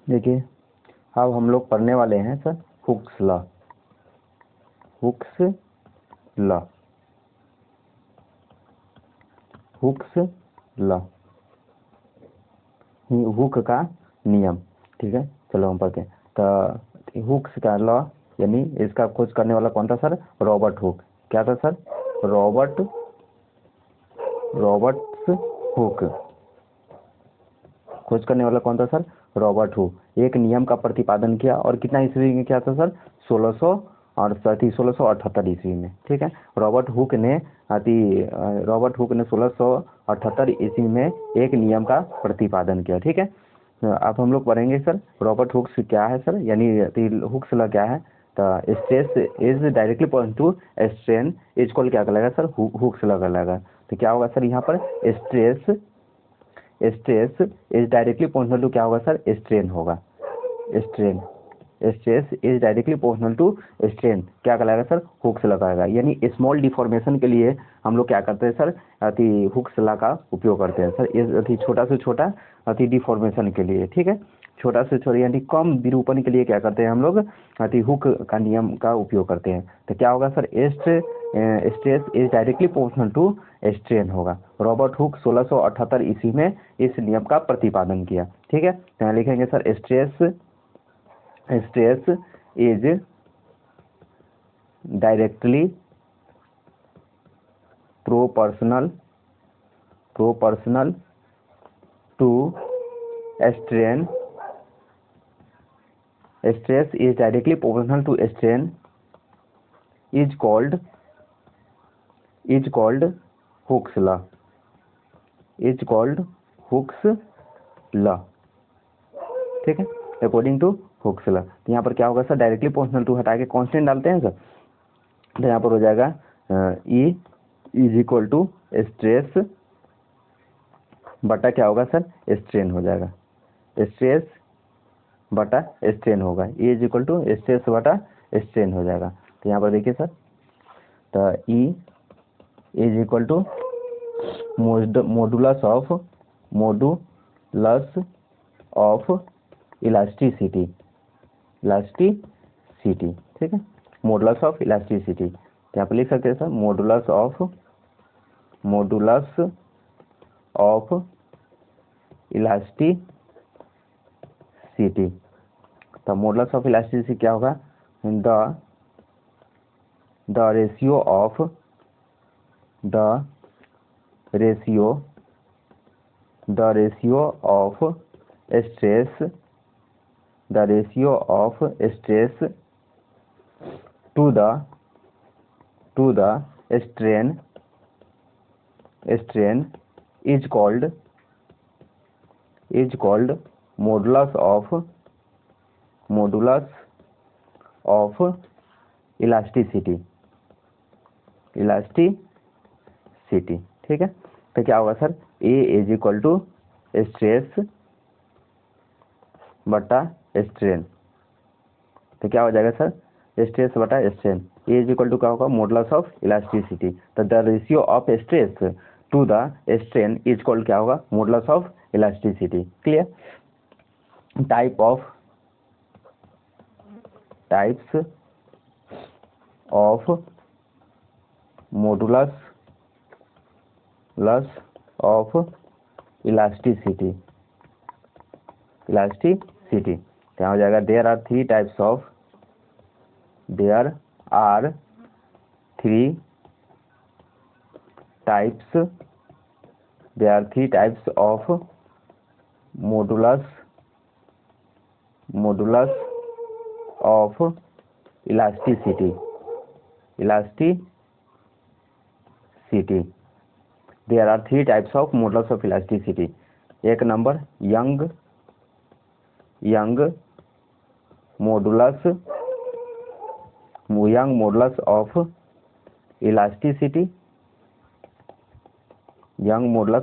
देखिए अब हम लोग पढ़ने वाले हैं sir Hooke's law. Hooke's law, Hooke's law, hook का नियम। ठीक है, चलो हम पढ़ते हैं। तो हुक्स का लॉ यानी इसका खोज करने वाला कौन था सर? Robert Hooke. क्या था सर? Roberts hook. खोज करने वाला कौन था सर? Robert Hooke. एक नियम का प्रतिपादन किया और कितना ईस्वी में किया था सर? 1678 ईस्वी में। ठीक है, रॉबर्ट हुक ने 1678 ईस्वी में एक नियम का प्रतिपादन किया। ठीक है, अब हम लोग पढ़ेंगे सर रॉबर्ट हुक्स क्या है सर, यानी हुक्स लॉ क्या है। तो stress is directly point to strain is called क्या कहलाएगा सर? हुक्स लॉ कहलाएगा। तो क्या होगा सर यहाँ पर? Stress is directly proportional to क्या होगा सर? स्ट्रेन होगा। Strain, stress is directly proportional to strain क्या कहलाएगा सर? हुक्स लगाएगा। यानी स्मॉल डिफॉर्मेशन के लिए हम लोग क्या करते हैं सर? हुक्स लॉ का उपयोग करते हैं सर, छोटा से छोटा डिफॉर्मेशन के लिए। ठीक है, छोटा से छोटा यानी कम विरूपण के लिए क्या करते हैं हम लोग? हुक का नियम का उपयोग करते हैं। तो क्या होगा sir? Stress is directly proportional to strain होगा। रॉबर्ट हुक 1678 ईस्वी में इस नियम का प्रतिपादन किया। ठीक है, तो यहाँ लिखेंगे sir stress is directly proportional to strain. Stress is directly proportional to strain is called Hooke's law. Is called Hooke's law. ठीक है, अकॉर्डिंग टू हुक्स लॉ। यहाँ पर क्या होगा सर? डायरेक्टली प्रोपोर्शनल टू हटा के कांस्टेंट डालते हैं सर, तो यहाँ पर हो जाएगा E is equal to stress बटा क्या होगा सर? स्ट्रेन हो जाएगा। स्ट्रेस बटा स्ट्रेन होगा, E is equal to stress बटा स्ट्रेन हो जाएगा। तो यहाँ पर देखिए सर, तो E is equal to modulus of elasticity. ठीक है, मॉडुलस ऑफ इलास्टिसिटी। तो यहाँ पर लिख सकते हैं सर मॉडुलस ऑफ इलास्टिसिटी। तो मॉडुलस ऑफ इलास्टिसिटी क्या होगा? The ratio of stress to the strain is called modulus of elasticity. ठीक है, तो क्या होगा sir? A is equal to stress बटा स्ट्रेन। तो क्या हो जाएगा सर? स्ट्रेस बटा strain. A is equal to क्या होगा? Modulus of elasticity. तो the ratio of stress to the strain is called क्या होगा? Modulus of elasticity. Clear? Types of modulus of elasticity. क्या हो जाएगा? There are three types of modulus of elasticity. There are three types of modulus of elasticity. एक नंबर Young modulus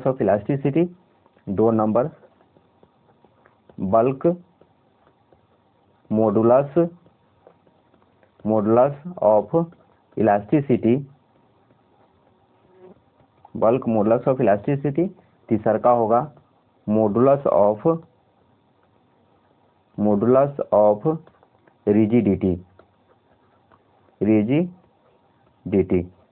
of elasticity. दो नंबर bulk modulus of elasticity. तीसर का होगा Young modulus of rigidity,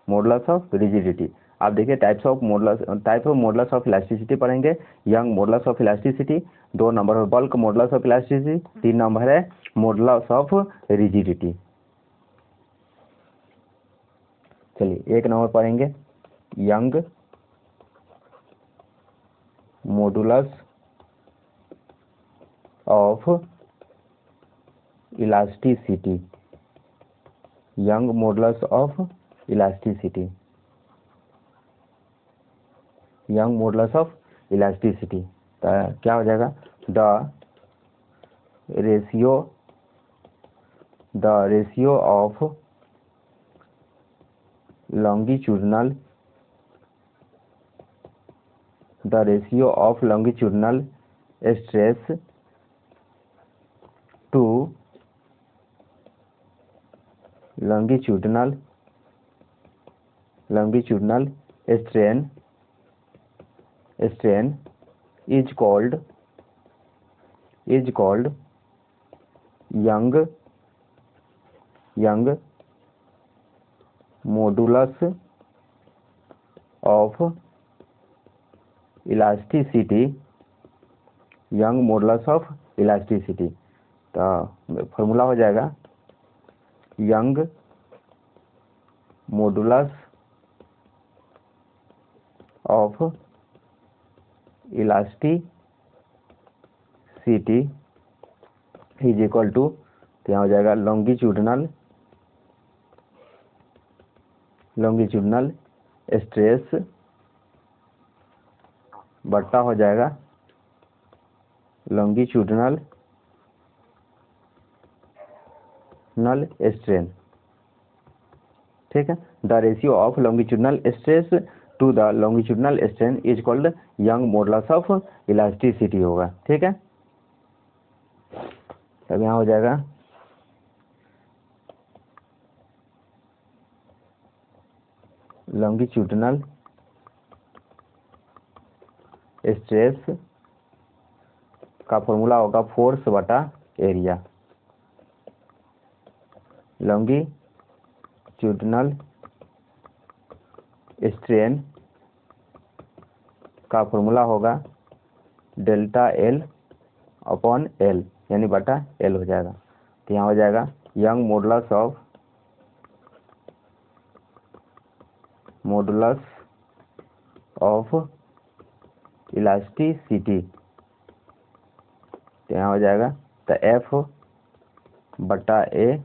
modulus of rigidity. आप देखिए type of modulus of elasticity पढ़ेंगे, यंग मॉडुलस ऑफ इलास्टिसिटी, 2 नंबर है बल्क मॉडुलस ऑफ इलास्टिसिटी, 3 नंबर है मॉडुलस ऑफ रिजिडिटी। चलिए 1 नंबर पढ़ेंगे Young modulus of elasticity, Young modulus of elasticity, Young modulus of elasticity. तो क्या हो जाएगा, the ratio of longitudinal stress to longitudinal strain is called young modulus of elasticity, young modulus of elasticity। तो formula हो जाएगा Young modulus of elasticity is equal to, तो यहाँ हो जाएगा लॉन्गिट्यूडनल स्ट्रेस बट्टा हो जाएगा लॉन्गिट्यूडनल स्ट्रेन। ठीक है, the ratio of longitudinal stress to the longitudinal strain is called Young modulus of elasticity होगा। ठीक है, तब यहाँ हो जाएगा लॉन्गिट्यूडनल स्ट्रेस का फॉर्मूला होगा फोर्स बटा एरिया, लॉन्गिट्यूडनल स्ट्रेन का फॉर्मूला होगा डेल्टा एल अपॉन एल, यानी बटा एल हो जाएगा। तो यहाँ हो जाएगा यंग मॉडुलस ऑफ इलास्टिसिटी, तो यहाँ हो जाएगा तो एफ बटा ए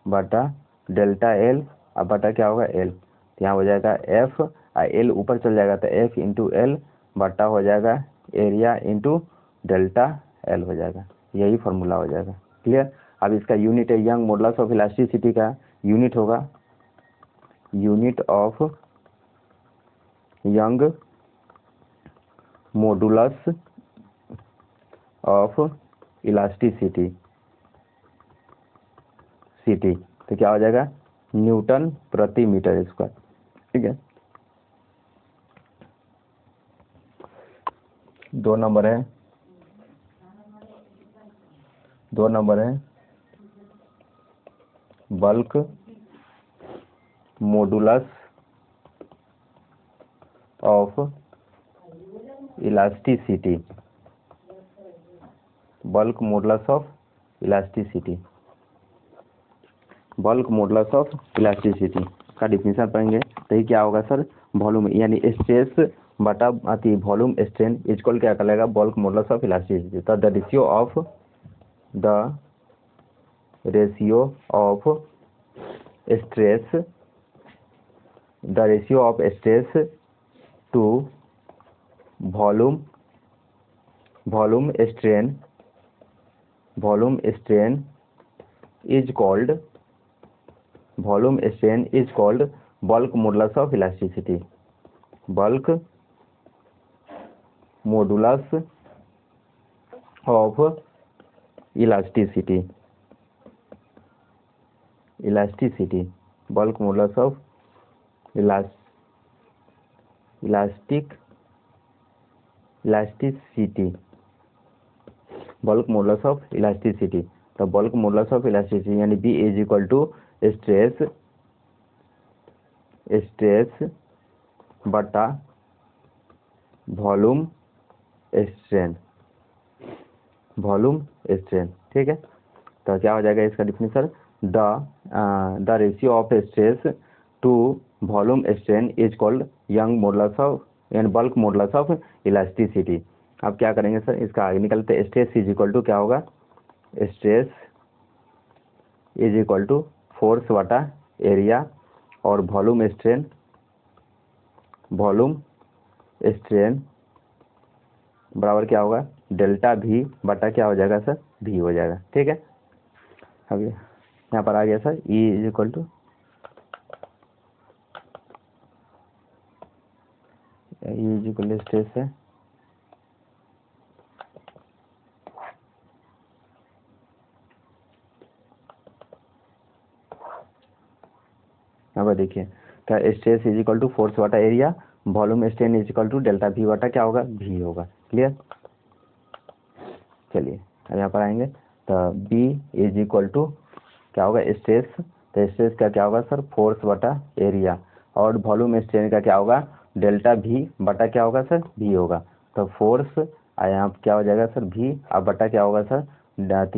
बटा डेल्टा एल अब बटा क्या होगा एल। तो यहाँ हो जाएगा एफ एल ऊपर चल जाएगा तो एफ इंटू एल बटा हो जाएगा एरिया इंटू डेल्टा एल हो जाएगा। यही फॉर्मूला हो जाएगा। क्लियर। अब इसका यूनिट है यंग मॉडुलस ऑफ इलास्टिसिटी का यूनिट होगा unit of young modulus of elasticity तो क्या हो जाएगा न्यूटन प्रति मीटर स्क्वायर। ठीक है, 2 नंबर है bulk modulus of elasticity, bulk modulus of elasticity का डिफिनीशन पढ़ेंगे। तो ये क्या होगा सर, वॉल्यूम यानी स्ट्रेस बटा अति वॉल्यूम स्ट्रेन इक्वल क्या कहलाएगा बल्क मॉडुलस ऑफ इलास्टिसिटी। तो the ratio of stress to volume strain is called bulk modulus of elasticity, bulk modulus of elasticity, bulk modulus of elasticity. Bulk modulus of elasticity. तो bulk modulus of elasticity यानी B is equal to stress बटा volume strain, ठीक है। तो क्या हो जाएगा इसका definition, the ratio of stress to volume strain is called Young modulus of यानी बल्क मॉडुलस ऑफ इलास्टिसिटी। अब क्या करेंगे सर, इसका आगे निकलते हैं। स्ट्रेस इज इक्वल टू क्या होगा, stress is equal to force बटा एरिया और वॉल्यूम स्ट्रेन बराबर क्या होगा, डेल्टा भी बटा क्या हो जाएगा सर, भी हो जाएगा, ठीक है। अब यहाँ पर आ गया sir E is equal to stress है, यहाँ पर देखिए क्या, stress is equal to force बटा area, volume strain is equal to delta भी बटा क्या होगा, भी होगा। क्लियर। चलिए अब यहाँ पर आएंगे तो बी इज इक्वल टू क्या होगा, स्ट्रेस। तो स्ट्रेस का क्या होगा सर, फोर्स बटा एरिया और वॉल्यूम स्ट्रेन का क्या होगा, डेल्टा भी बटा क्या होगा सर, भी होगा। तो फोर्स यहाँ क्या हो जाएगा सर, भी, अब बटा क्या होगा सर,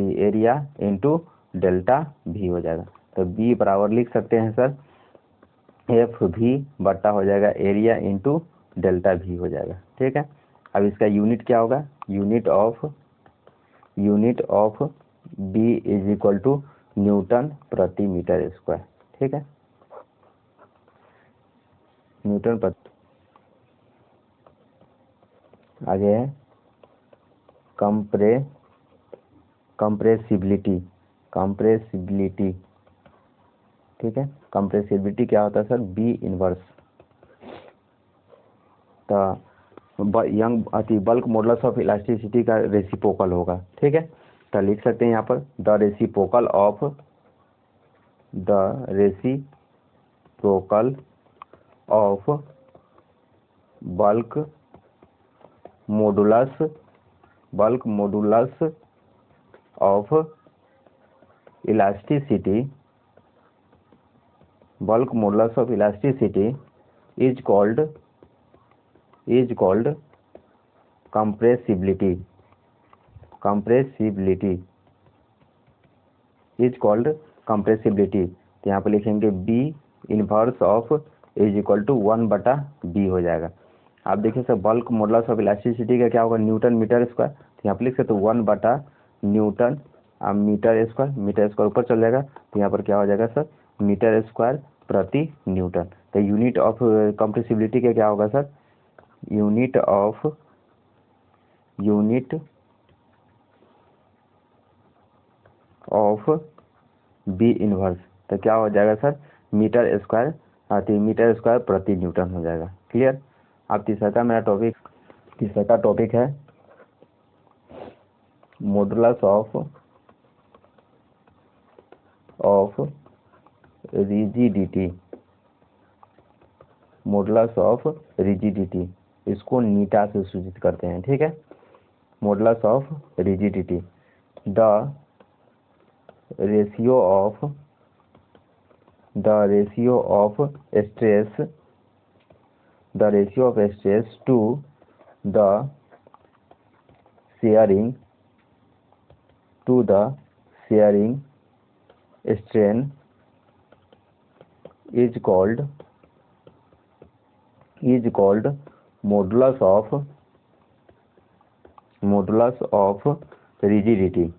एरिया इंटू डेल्टा भी हो जाएगा। तो बी बराबर लिख सकते हैं सर एफ भी बटा हो जाएगा एरिया इंटू डेल्टा भी हो जाएगा, ठीक है। अब इसका यूनिट क्या होगा, unit of B is equal to newton प्रति मीटर स्क्वायर, ठीक है, न्यूटन प्रति। आगे है कंप्रेसिबिलिटी, ठीक है। कंप्रेसिबिलिटी क्या होता है सर, बी इनवर्स। तो Young bulk modulus of elasticity का रेसिप्रोकल होगा, ठीक है। तो लिख सकते हैं यहाँ पर the reciprocal of bulk modulus of elasticity is called compressibility तो यहाँ पे लिखेंगे B inverse of is equal to 1/b हो जाएगा। आप देखिए sir bulk modulus of elasticity का क्या होगा, न्यूटन मीटर स्क्वायर। तो यहाँ पे लिख सकते 1/न्यूटन मीटर स्क्वायर ऊपर चल जाएगा। तो यहाँ पर क्या हो जाएगा सर, मीटर स्क्वायर प्रति न्यूटन। तो यूनिट ऑफ कंप्रेसिबिलिटी का क्या होगा sir, unit of B inverse. तो क्या हो जाएगा सर, मीटर स्क्वायर प्रति न्यूटन हो जाएगा। क्लियर। अब तीसरा का टॉपिक है मॉडुलस ऑफ रिजिडिटी, इसको नीटा से सूचित करते हैं, ठीक है। Modulus of rigidity, the ratio of stress to the shearing strain is called modulus of rigidity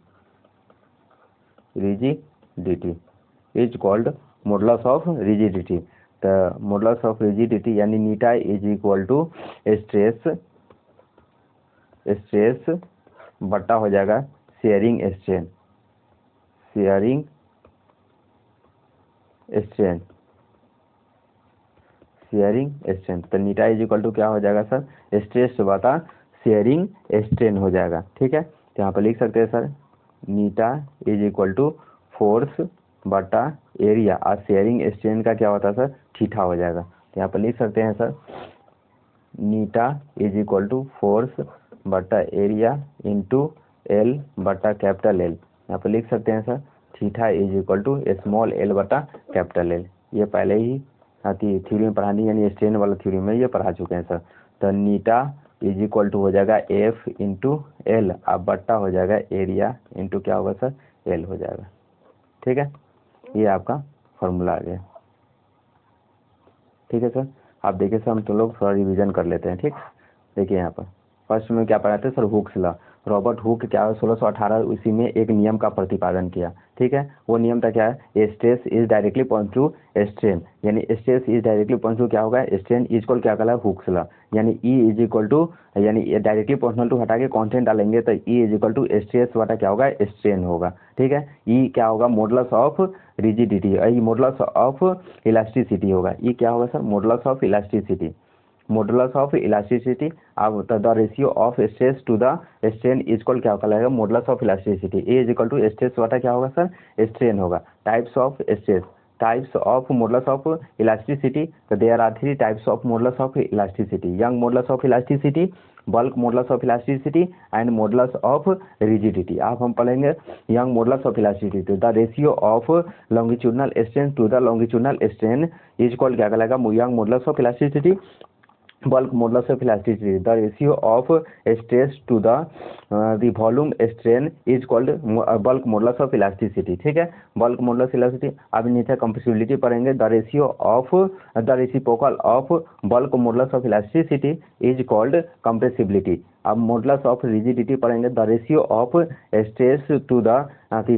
is called modulus of rigidity। तो modulus of rigidity यानी नीटा इज इक्वल टू स्ट्रेस बटा हो जाएगा शेयरिंग स्ट्रेन। तो नीटा इज इक्वल टू क्या हो जाएगा sir, stress बटा शेयरिंग स्ट्रेन हो जाएगा, ठीक है। तो यहाँ पर लिख सकते हैं sir eta is equal to force बटा एरिया और शेयरिंग स्ट्रेन का क्या होता है सर, थीटा हो जाएगा। तो यहाँ पर लिख सकते हैं sir eta is equal to force बटा एरिया इंटू एल बटा कैपिटल एल, यहाँ पर लिख सकते हैं sir theta is equal to small L बटा कैपिटल एल। ये पहले ही थ्योरी में पढ़ानी, यानी स्ट्रेन वाला थ्योरी में ये पढ़ा चुके हैं सर। तो नीटा इज इक्वल टू हो जाएगा एफ इंटू एल, अब बट्टा हो जाएगा एरिया इंटू क्या होगा सर, एल हो जाएगा। ठीक है, ये आपका फॉर्मूला आ गया। ठीक है सर, आप देखिए सर, हम तो लोग थोड़ा रिवीजन कर लेते हैं। ठीक, देखिए यहाँ पर फर्स्ट में क्या पढ़ाते हैं sir, Hooke's law. Robert Hooke क्या है 1618 इसी में एक नियम का प्रतिपादन किया। ठीक है, वो नियम था क्या है, stress is directly point to strain, यानी stress is directly point to क्या होगा, स्ट्रेन इज इक्वल क्या कहला है, हुक्स लॉ। यानी ई इज इक्वल टू, यानी डायरेक्टली प्रोपोर्शनल टू हटा के कांस्टेंट डालेंगे तो E is equal to stress बटा क्या होगा, स्ट्रेन होगा। ठीक है, ई क्या होगा, modulus of rigidity, E modulus of elasticity होगा। ई क्या होगा sir, modulus of elasticity, modulus of elasticity. अब the ratio of stress to the strain is equal क्या कहलाएगा, modulus of elasticity. A is equal to stress बटा क्या होगा sir, strain होगा। Types of stress, types of modulus of elasticity, तो there are 3 types of modulus of elasticity, Young modulus of elasticity, bulk modulus of elasticity and modulus of rigidity. आप हम पढ़ेंगे Young modulus of elasticity, the ratio of longitudinal strain to the longitudinal strain is equal क्या कहलाएगा, Young modulus of elasticity. bulk modulus of elasticity, the ratio of stress to the volume strain is called bulk modulus of elasticity। ठीक है, bulk modulus elasticity। अब नीचे compressibility पढ़ेंगे, the ratio of the reciprocal of bulk modulus of elasticity is called compressibility। अब modulus of rigidity पढ़ेंगे, the ratio of stress to the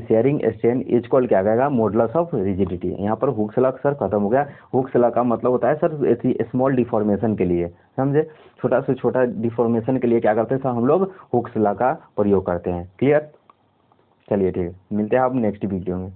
shearing strain is equal क्या आएगा, modulus of rigidity. यहाँ पर Hooke's law sir खत्म हो गया। Hooke's law का मतलब होता है सर स्मॉल डिफॉर्मेशन के लिए, समझे, छोटा से छोटा डिफॉर्मेशन के लिए क्या करते हैं सर, हम लोग हुक्स लॉ का प्रयोग करते हैं। क्लियर, चलिए ठीक है, मिलते हैं आप नेक्स्ट वीडियो में।